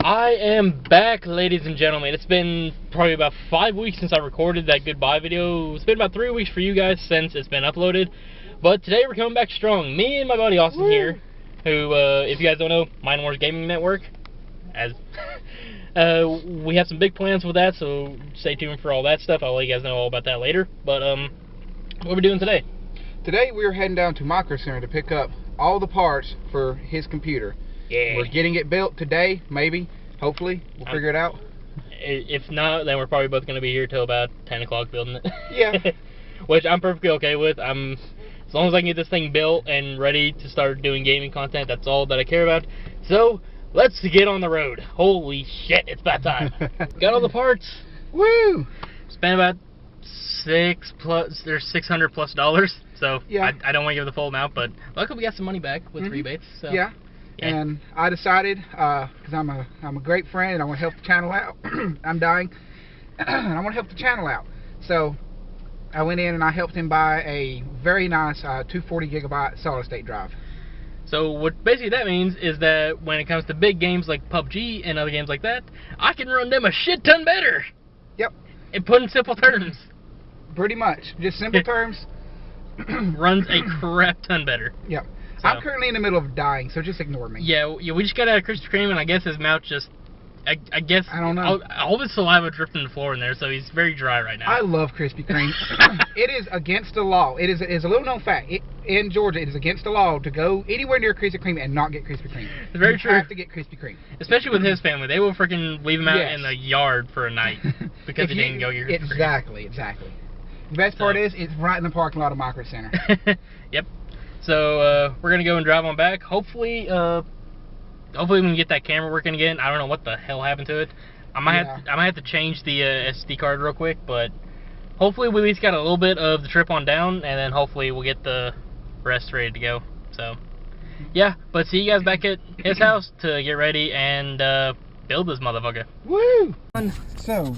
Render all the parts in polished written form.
I am back, ladies and gentlemen. It's been probably about 5 weeks since I recorded that goodbye video. It's been about 3 weeks for you guys since it's been uploaded. But today we're coming back strong. Me and my buddy Austin here, who, if you guys don't know, Mind Wars Gaming Network. We have some big plans with that, so stay tuned for all that stuff. I'll let you guys know all about that later. But what are we doing today? Today we're heading down to Micro Center to pick up all the parts for his computer. Yeah. We're getting it built today, maybe, hopefully. We'll figure it out. If not, then we're probably both going to be here till about 10 o'clock building it. Yeah. Which I'm perfectly okay with. As long as I can get this thing built and ready to start doing gaming content, that's all that I care about. So, let's get on the road. Holy shit, it's that time. Got all the parts. Woo! Spent about $600 plus. So, yeah. I don't want to give the full amount, but luckily we got some money back with rebates. So. Yeah. And I decided, because I'm a great friend and I want to help the channel out. I'm dying. And I want to help the channel out. So I went in and I helped him buy a very nice 240 gigabyte solid state drive. So what basically that means is that when it comes to big games like PUBG and other games like that, I can run them a shit ton better. Yep. And put in simple terms. Pretty much. Just simple terms. Runs a crap ton better. Yep. So. I'm currently in the middle of dying, so just ignore me. Yeah, we just got out of Krispy Kreme, and I guess his mouth just, I guess, I don't know. All of his saliva dripped on the floor in there, so he's very dry right now. I love Krispy Kreme. It is against the law. It is a little known fact. In Georgia, it is against the law to go anywhere near Krispy Kreme and not get Krispy Kreme. It's very true. You have to get Krispy Kreme. Especially with his family. They will freaking leave him out in the yard for a night because he didn't go get Krispy Kreme. Exactly. The best part is, it's right in the parking lot of Micro Center. Yep. So we're gonna go and drive on back. Hopefully, we can get that camera working again. I don't know what the hell happened to it. I might have to change the SD card real quick, but hopefully we at least got a little bit of the trip on down, and then hopefully we'll get the rest ready to go. So yeah, but see you guys back at his house to get ready and build this motherfucker. Woo! So.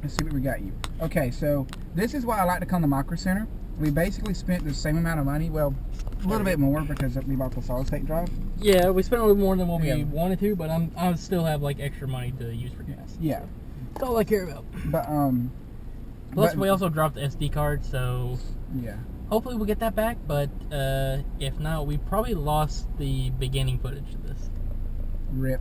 Let's see what we got you. Okay, so this is why I like to come to Micro Center. We basically spent the same amount of money, well, a little bit more because we bought the solid state drive. Yeah, we spent a little more than what we wanted to, but I still have like extra money to use for gas. Yeah, that's all I care about. But plus we also dropped the SD card, so yeah. Hopefully we'll get that back. But if not, we probably lost the beginning footage of this. RIP.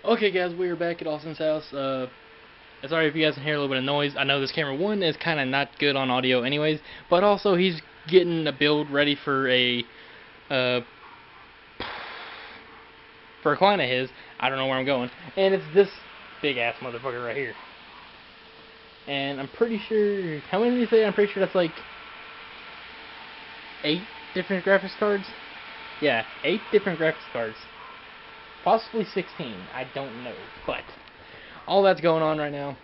Okay guys, we are back at Austin's house. Sorry if you guys can hear a little bit of noise. I know this camera, one, is kind of not good on audio anyways, but also he's getting a build ready for a client of his. I don't know where I'm going. And it's this big ass motherfucker right here. And I'm pretty sure, how many did you say? I'm pretty sure that's like 8 different graphics cards. Yeah, 8 different graphics cards. Possibly 16, I don't know, but all that's going on right now.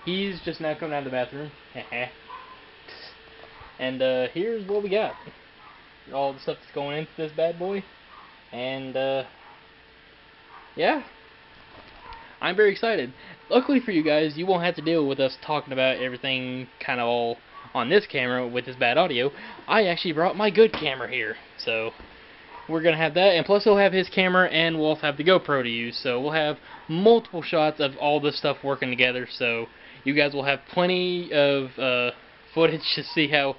He's just now coming out of the bathroom. And here's what we got. All the stuff that's going into this bad boy. And yeah, I'm very excited. Luckily for you guys, you won't have to deal with us talking about everything kind of all on this camera with this bad audio. I actually brought my good camera here, so we're going to have that, and plus he'll have his camera, and we'll also have the GoPro to use, so we'll have multiple shots of all this stuff working together, so you guys will have plenty of footage to see how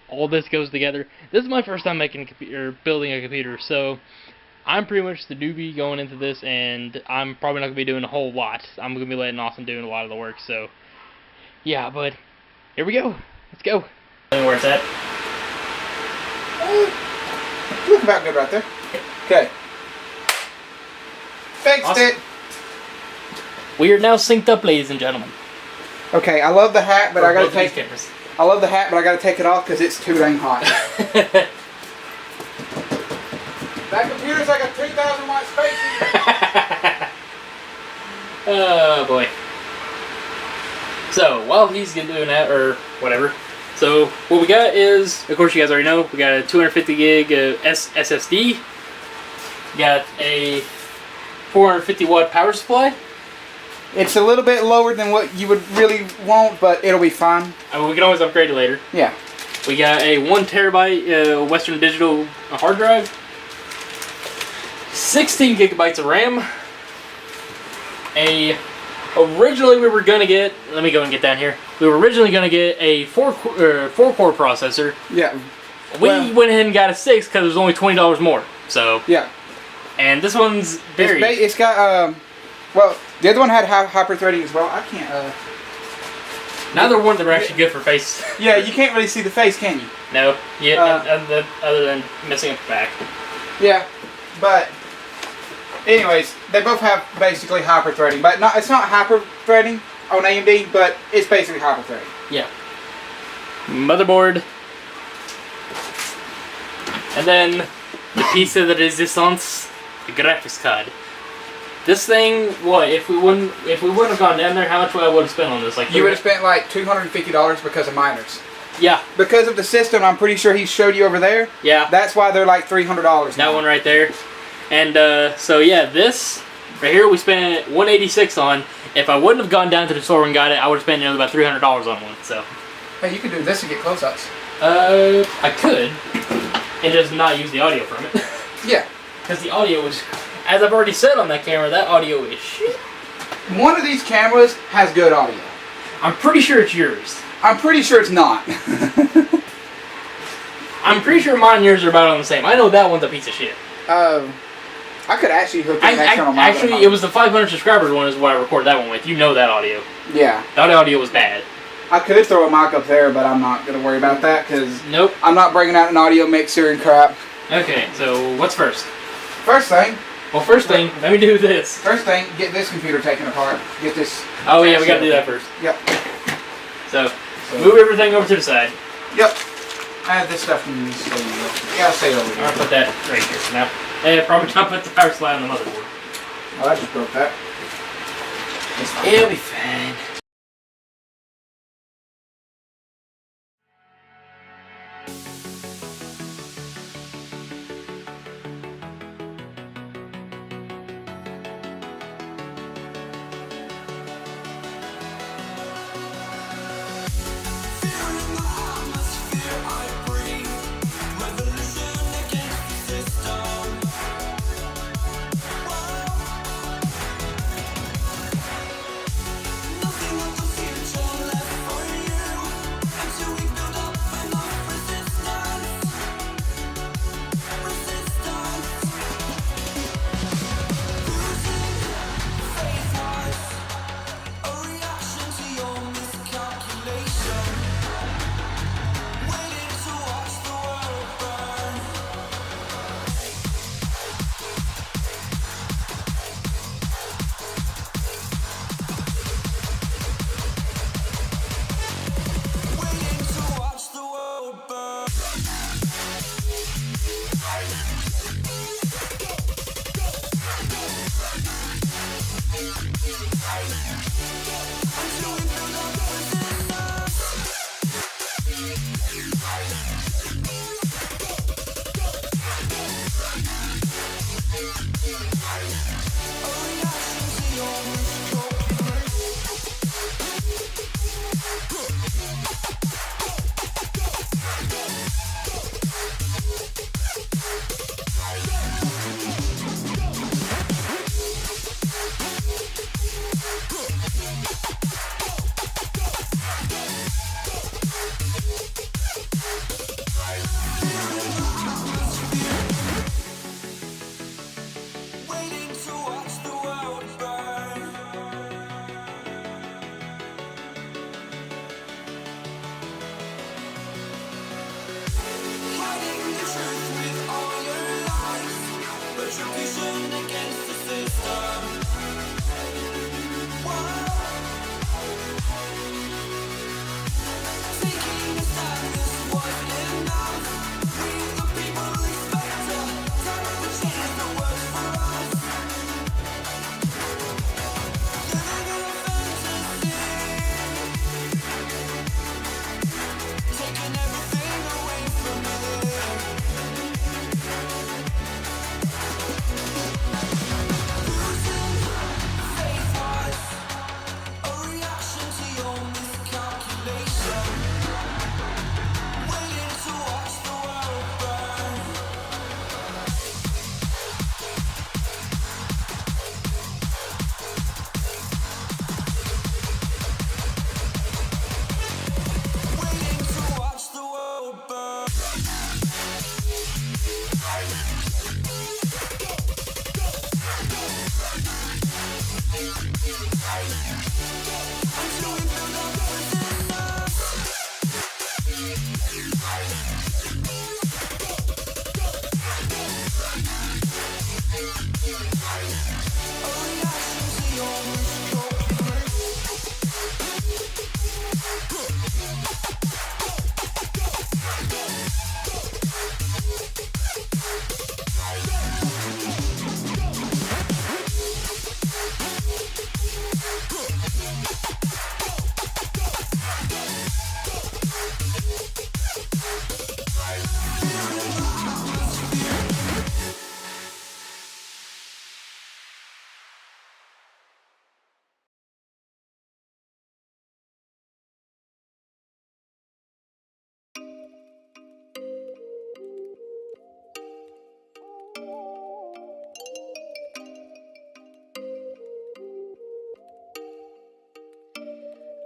all this goes together. This is my first time making a computer, building a computer, so I'm pretty much the newbie going into this, and I'm probably not going to be doing a whole lot. I'm going to be letting Austin doing a lot of the work, so yeah, but here we go. Let's go. Where it's at. Looking about good right there. Okay. Fixed awesome. it. We are now synced up, ladies and gentlemen. Okay, I love the hat, but I gotta take. Cameras. I love the hat, but I gotta take it off because it's too dang hot. That computer's like a 2,000 watt space heater. Oh boy. So while he's doing that or whatever, so what we got is, of course you guys already know, we got a 250 gig SSD. We got a 450 watt power supply. It's a little bit lower than what you would really want, but it'll be fine. I mean, we can always upgrade it later. Yeah. We got a 1 terabyte Western Digital hard drive, 16 gigabytes of RAM. Originally we were gonna get. Let me go and get down here. We were originally gonna get a 4-core processor. Yeah. We went ahead and got a 6 because it was only $20 more. So. Yeah. And this one's very. It's got well, the other one had hyper threading as well. I can't. Neither one of them are actually good for face. Yeah, you can't really see the face, can you? No. Yeah. Other than missing up the back. Yeah, but anyways, they both have basically hyper threading, but it's not hyper threading on AMD, but it's basically hyper threading. Yeah. Motherboard, and then the piece of the resistance, the graphics card. This thing, what if we wouldn't have gone down there? How much would I have spent on this? Like you would have spent like $250 because of miners. Yeah. Because of the system, I'm pretty sure he showed you over there. Yeah. That's why they're like $300. That one right there. And so yeah, this right here we spent $186 on. If I wouldn't have gone down to the store and got it, I would have spent nearly about $300 on one. So. Hey, you could do this and get close-ups. I could, and just not use the audio from it. Yeah. Because the audio is, as I've already said on that camera, that audio is shit. One of these cameras has good audio. I'm pretty sure it's yours. I'm pretty sure it's not. I'm pretty sure mine and yours are about on the same. I know that one's a piece of shit. I could actually hook an external mic. Actually, it was the 500 subscribers one is what I recorded that one with. You know that audio. Yeah. That audio was bad. I could throw a mic up there, but I'm not going to worry about that because nope. I'm not bringing out an audio mixer and crap. Okay, so what's first? First thing. Well, first thing, let me do this. First thing, get this computer taken apart. Get this. Oh yeah, we got to do that first. Yep. So move everything over to the side. Yep. I have this stuff in this thing. Yeah, I'll stay over here. I'll put that right here for now. And probably not put the power supply on the motherboard. Oh, I just broke that. It'll be fine.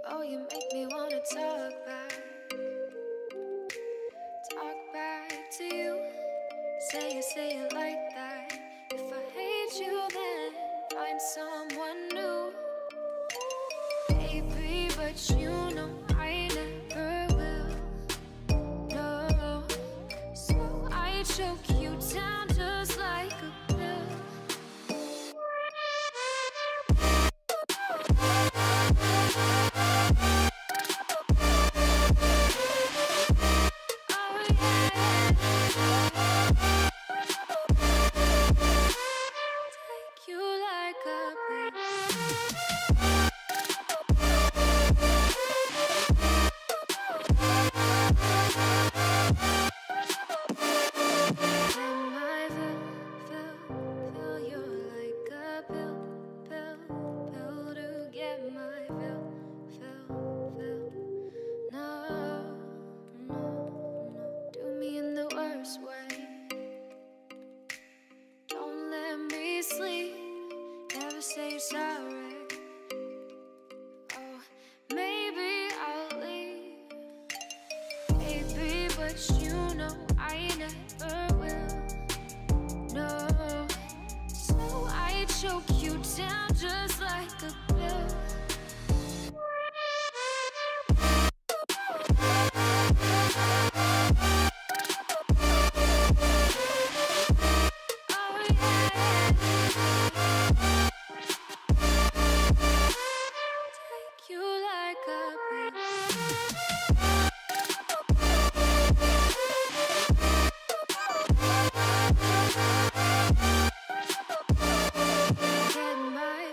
Oh, you make me wanna talk back to you. Say it like that. If I hate you, then find someone new. Baby, but you know I never will. No, so I choke you down just like a pill. Get my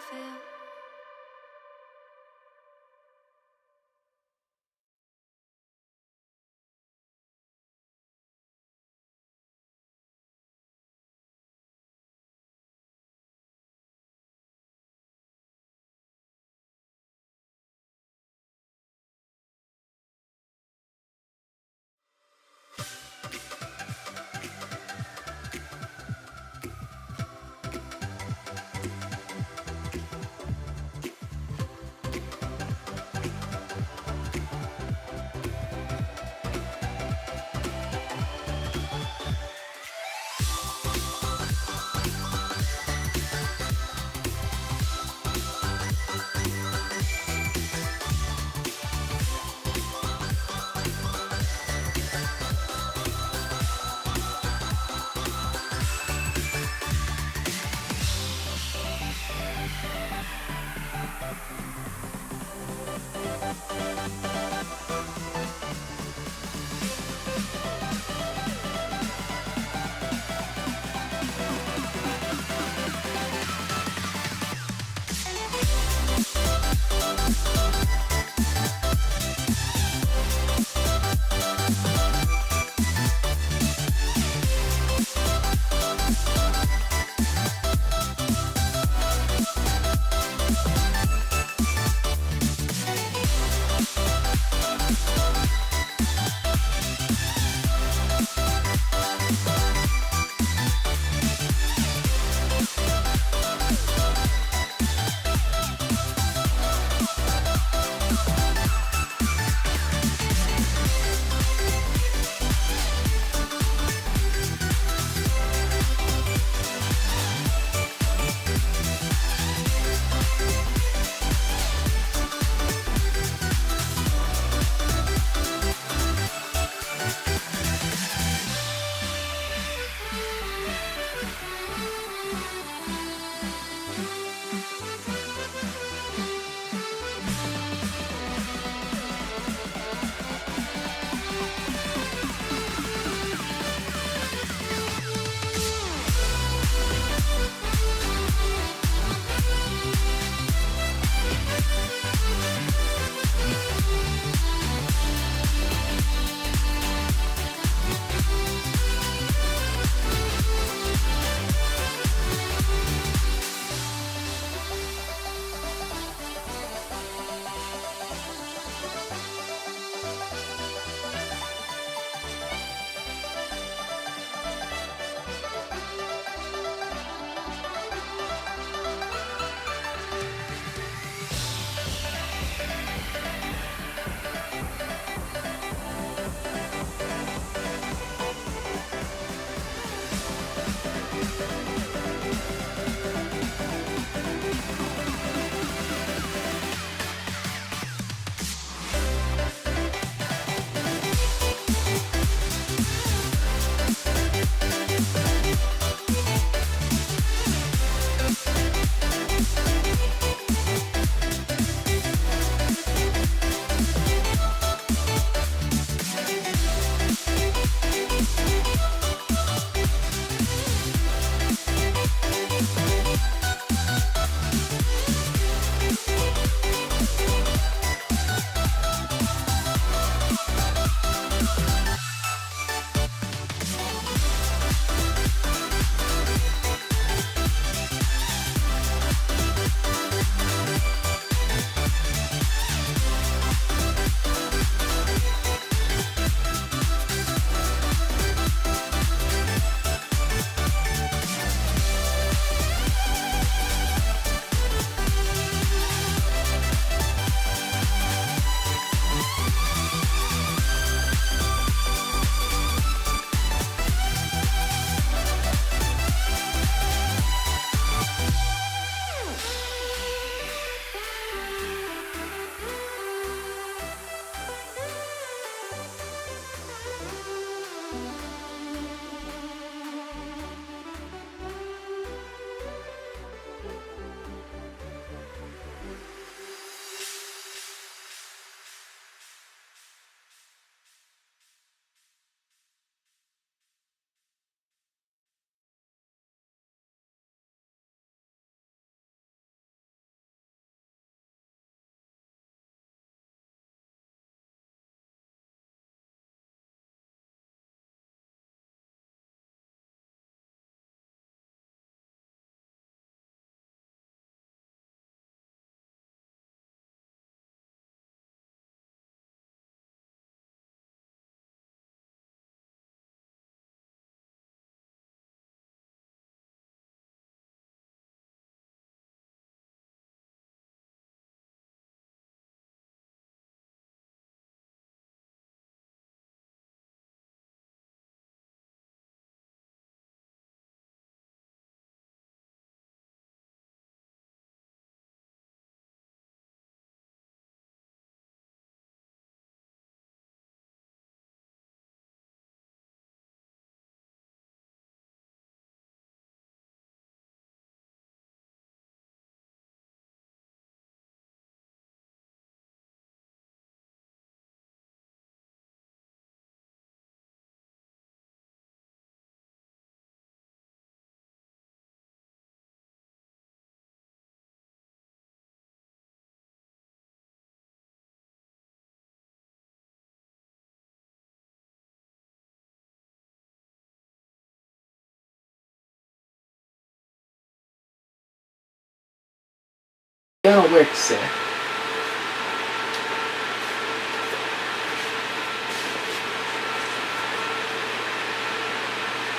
works.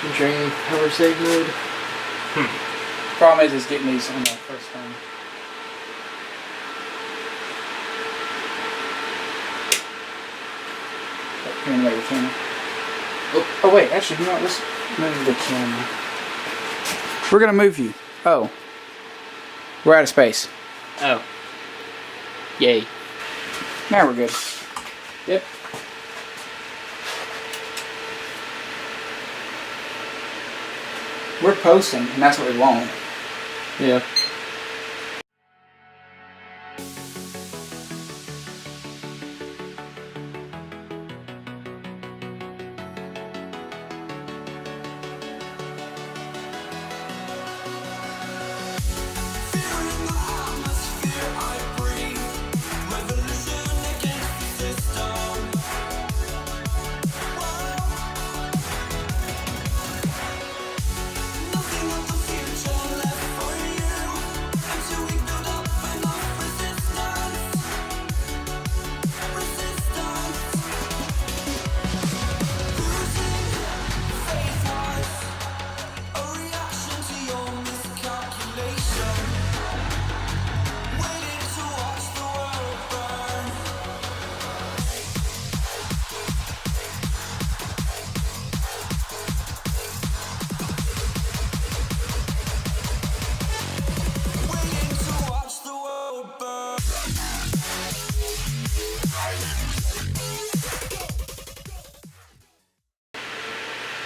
Entering power save mode. Problem is getting these on the first time. Anyway, the camera. Oh wait, actually, you know what? Let's move the camera. We're gonna move you. Oh. We're out of space. Oh. Yay. Now we're good. Yep. We're posting, and that's what we want. Yeah.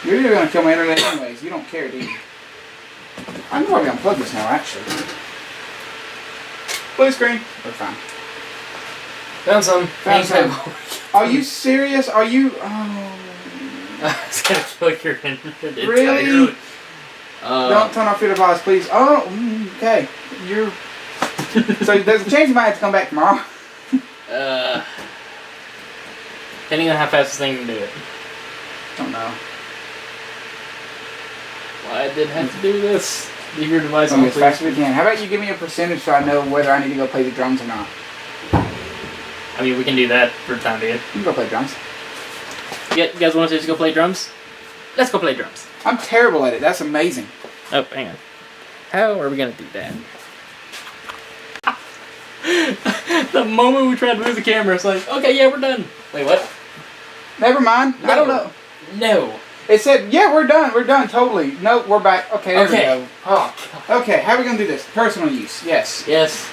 You're either gonna kill my internet anyways. You don't care, do you? I'm probably unplug this now, actually. Blue screen. We're fine. Found some. Found some. Are you serious? Are you? Oh. I was gonna kill your internet. Really? Don't turn off your device, please. Oh, okay. You're. So there's a chance you might have to come back tomorrow. Depending on how fast this thing can do it. Don't know. Why I did have to do this? Leave your device on on, as fast as we can. How about you give me a percentage so I know whether I need to go play the drums or not? I mean, we can do that for the time being. You can go play drums. You guys want us to just go play drums? Let's go play drums. I'm terrible at it. That's amazing. Oh, hang on. How are we gonna do that? The moment we tried to move the camera, it's like, okay, yeah, we're done. Wait, what? Never mind. No. I don't know. No. It said, yeah, we're done. We're done. Totally. No, we're back. Okay, there we go. Oh, God. Okay, how are we going to do this? Personal use. Yes. Yes.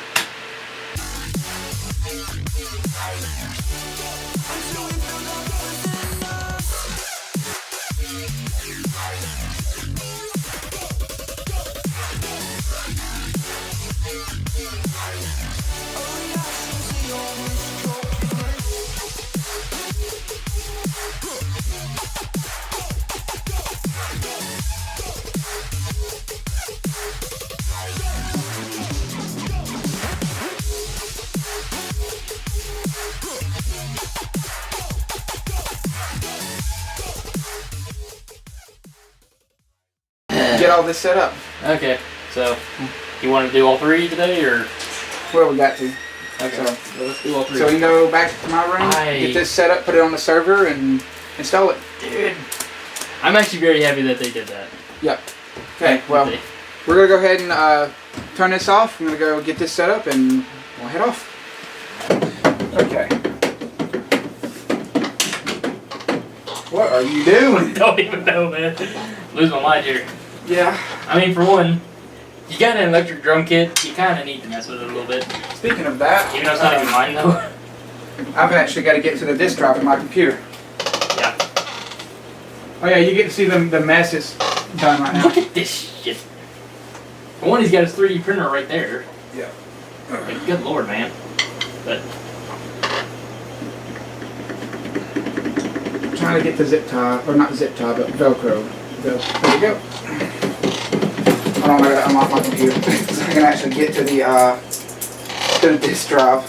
Get all this set up. Okay, so you want to do all three today, or? Well, we got to. Okay, so let's do all three. So we can go back to my room, get this set up, put it on the server, and install it. Dude, I'm actually very happy that they did that. Yep. Okay, well, we're going to go ahead and turn this off. I'm going to go get this set up, and we'll head off. Okay. What are you doing? Don't even know, man. Lose my mind here. Yeah. I mean, for one, you got an electric drum kit, you kind of need to mess with it a little bit. Speaking of that, even though it's not even mine, though. I've actually got to get to the disk drive in my computer. Yeah. Oh yeah, you get to see the mess it's done right now. Look at this shit. For one, he's got his 3D printer right there. Yeah. Like, good lord, man. But I'm trying to get the zip tie, or not zip tie, but Velcro. There we go. Hold on, I gotta unlock my computer so I can actually get to the disk drive.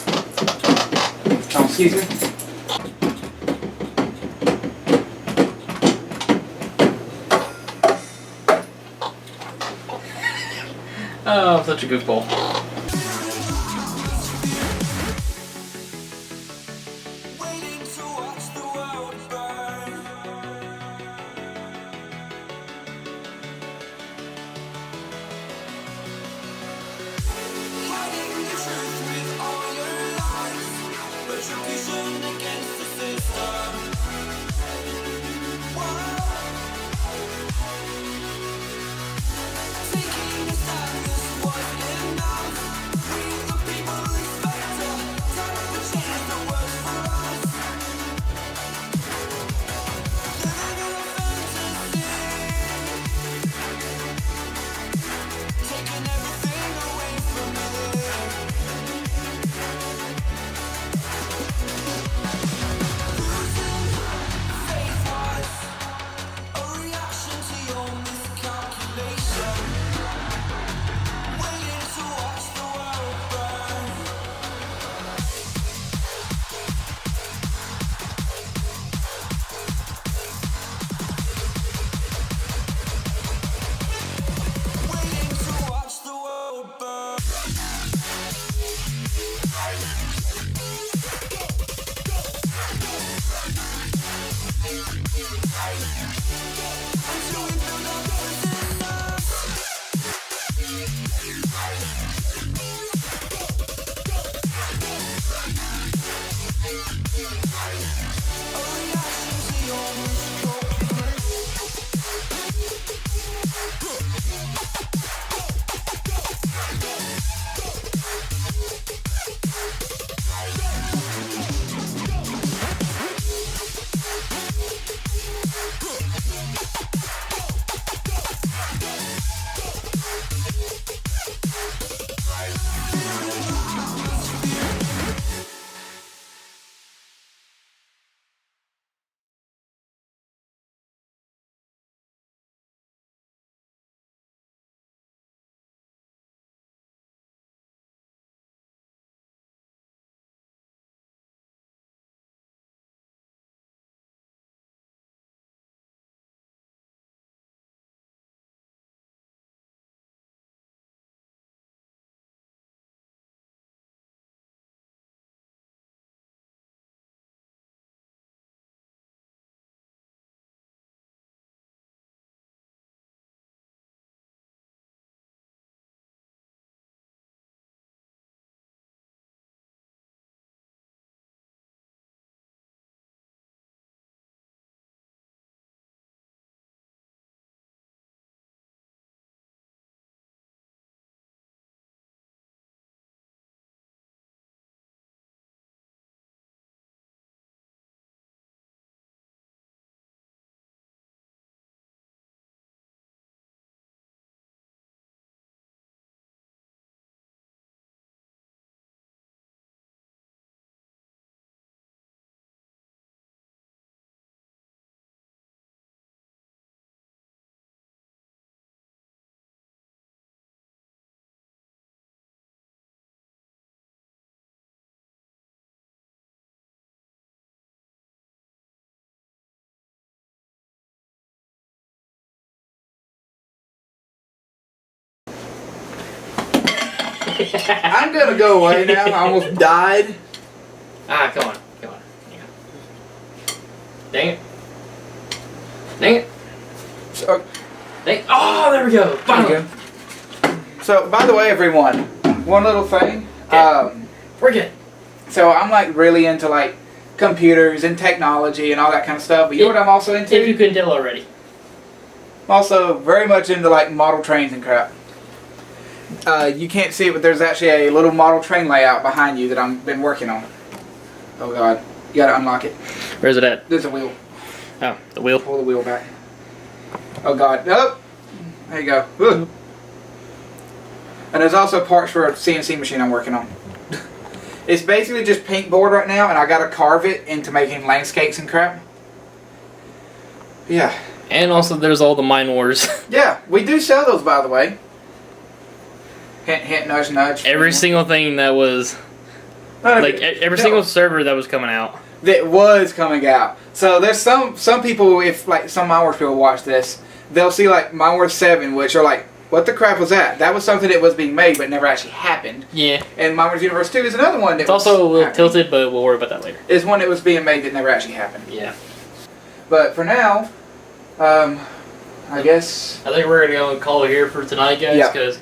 Oh, excuse me. oh, such a goofball. I'm gonna go away now. I almost died. Ah, come on. Come on. Dang it. Dang it. So, Dang it. Oh, there we go. Finally. So, by the way, everyone, one little thing. Okay. We're good. So, I'm like really into like computers and technology and all that kind of stuff. But you know what I'm also into? If you couldn't tell already. I'm also very much into like model trains and crap. You can't see it, but there's actually a little model train layout behind you that I've been working on. Oh god, you gotta unlock it. Where's it at? There's a wheel. Oh, the wheel. Pull the wheel back. Oh god, nope. There you go. Ooh. And there's also parts for a CNC machine I'm working on. It's basically just paint board right now, and I gotta carve it into making landscapes and crap. Yeah. And also there's all the Mine Wars. Yeah, we do sell those, by the way. Hint, hint, nudge, nudge. Every single thing that was... like, every single server that was coming out. That was coming out. So there's some people, if like some Mine Wars people watch this, they'll see like Mine Wars 7, which are like, what the crap was that? That was something that was being made but never actually happened. Yeah. And Mine Wars Universe 2 is another one that it's also a little tilted, but we'll worry about that later. It's one that was being made that never actually happened. Yeah. But for now, I guess... I think we're going to go and call it here for tonight, guys, because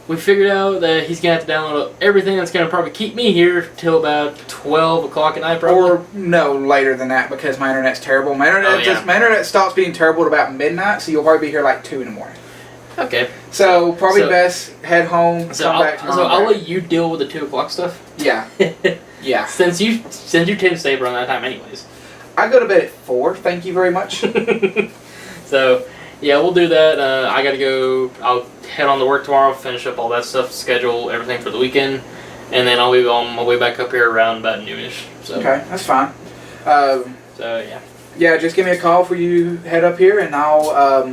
we figured out that he's going to have to download everything that's going to probably keep me here till about 12 o'clock at night, probably. Or no, later than that, because my internet's terrible. My internet, my internet stops being terrible at about midnight, so you'll probably be here like 2 in the morning. Okay. So, probably best head home, come back tomorrow. So I'll let you deal with the 2 o'clock stuff? Yeah. Yeah. Since you tend to stay around that time anyways. I go to bed at 4, thank you very much. So, yeah, we'll do that. I gotta go, I'll head on to work tomorrow, finish up all that stuff, schedule everything for the weekend, and then I'll be on my way back up here around about noonish. So. Okay, that's fine. So, yeah. Yeah, just give me a call for you head up here, and I'll,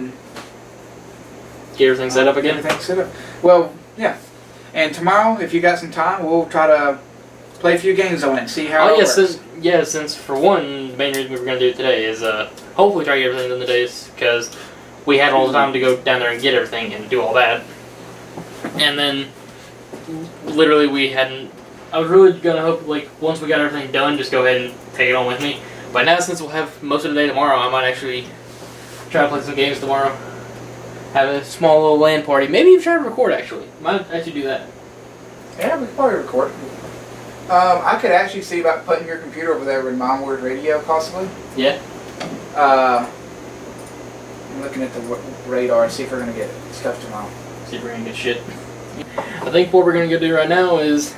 get everything set up again? Everything set up. Well, yeah. And tomorrow, if you got some time, we'll try to play a few games on it and see how it works. Since for one, the main reason we were going to do it today is hopefully try to get everything done today, because we had all the time to go down there and get everything and do all that. And then, literally, we hadn't I was really gonna hope, like, once we got everything done, just go ahead and take it on with me. But now, since we'll have most of the day tomorrow, I might actually try to play some games tomorrow. Have a small little LAN party. Maybe even try to record, actually. Might actually do that. Yeah, we could probably record. I could actually see about putting your computer over there with Motherboard radio, possibly. Yeah. I'm looking at the radar and see if we're going to get stuff tomorrow. See if we're going to get shit. I think what we're going to go do right now is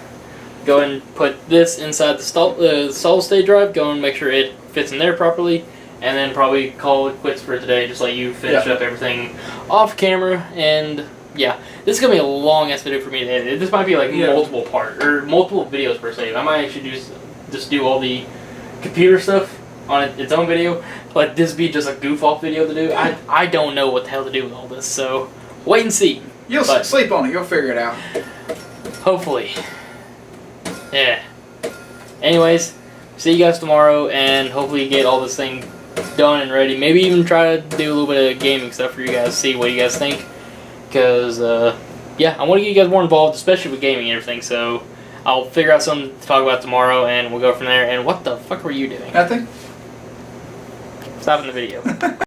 go and put this inside the solid state drive, go and make sure it fits in there properly, and then probably call it quits for today, just let you finish up everything off camera. And yeah, this is going to be a long ass video for me to edit. This might be like multiple videos per se. I might actually just do all the computer stuff on its own video. Let this be just a goof off video to do. I don't know what the hell to do with all this, so wait and see. You'll sleep on it. You'll figure it out. Hopefully. Yeah. Anyways, see you guys tomorrow, and hopefully get all this thing done and ready. Maybe even try to do a little bit of gaming stuff for you guys, see what you guys think. Because, yeah, I want to get you guys more involved, especially with gaming and everything. So I'll figure out something to talk about tomorrow, and we'll go from there. And what the fuck were you doing? Nothing. Stop in the video.